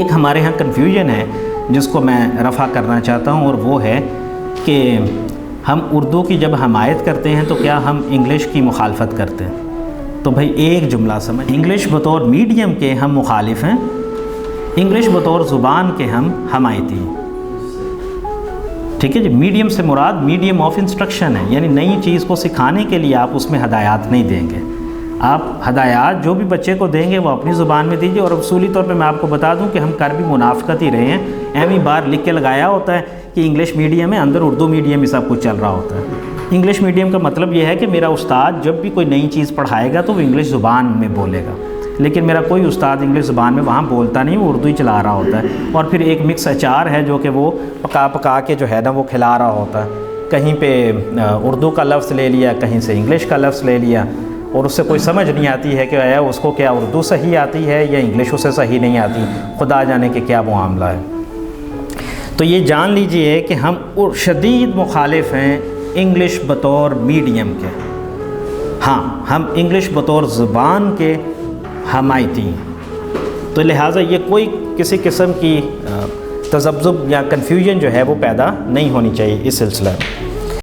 ایک ہمارے ہاں کنفیوژن ہے جس کو میں رفع کرنا چاہتا ہوں، اور وہ ہے کہ ہم اردو کی جب حمایت کرتے ہیں تو کیا ہم انگلش کی مخالفت کرتے ہیں؟ تو بھائی ایک جملہ سمجھ، انگلش بطور میڈیم کے ہم مخالف ہیں، انگلش بطور زبان کے ہم حمایتی ہیں۔ ٹھیک ہے جی، میڈیم سے مراد میڈیم آف انسٹرکشن ہے، یعنی نئی چیز کو سکھانے کے لیے آپ اس میں ہدایات نہیں دیں گے، آپ ہدایات جو بھی بچے کو دیں گے وہ اپنی زبان میں دیجیے۔ اور اصولی طور پہ میں آپ کو بتا دوں کہ ہم کر بھی منافقت ہی رہے ہیں، ایم بار لکھ کے لگایا ہوتا ہے کہ انگلش میڈیم ہے، اندر اردو میڈیم ہی سب کچھ چل رہا ہوتا ہے۔ انگلش میڈیم کا مطلب یہ ہے کہ میرا استاد جب بھی کوئی نئی چیز پڑھائے گا تو وہ انگلش زبان میں بولے گا، لیکن میرا کوئی استاد انگلش زبان میں وہاں بولتا نہیں، وہ اردو ہی چلا رہا ہوتا ہے، اور پھر ایک مکس اچار ہے جو کہ وہ پکا پکا کے جو ہے نا وہ کھلا رہا ہوتا ہے، کہیں پہ اردو کا لفظ لے لیا، کہیں سے انگلش کا لفظ لے لیا، اور اس سے کوئی سمجھ نہیں آتی ہے کہ اس کو کیا اردو صحیح آتی ہے یا انگلش اسے صحیح نہیں آتی، خدا جانے کہ کیا معاملہ ہے۔ تو یہ جان لیجئے کہ ہم شدید مخالف ہیں انگلش بطور میڈیم کے، ہاں ہم انگلش بطور زبان کے حمایتی ہیں۔ تو لہٰذا یہ کوئی کسی قسم کی تذبذب یا کنفیوژن جو ہے وہ پیدا نہیں ہونی چاہیے اس سلسلے میں۔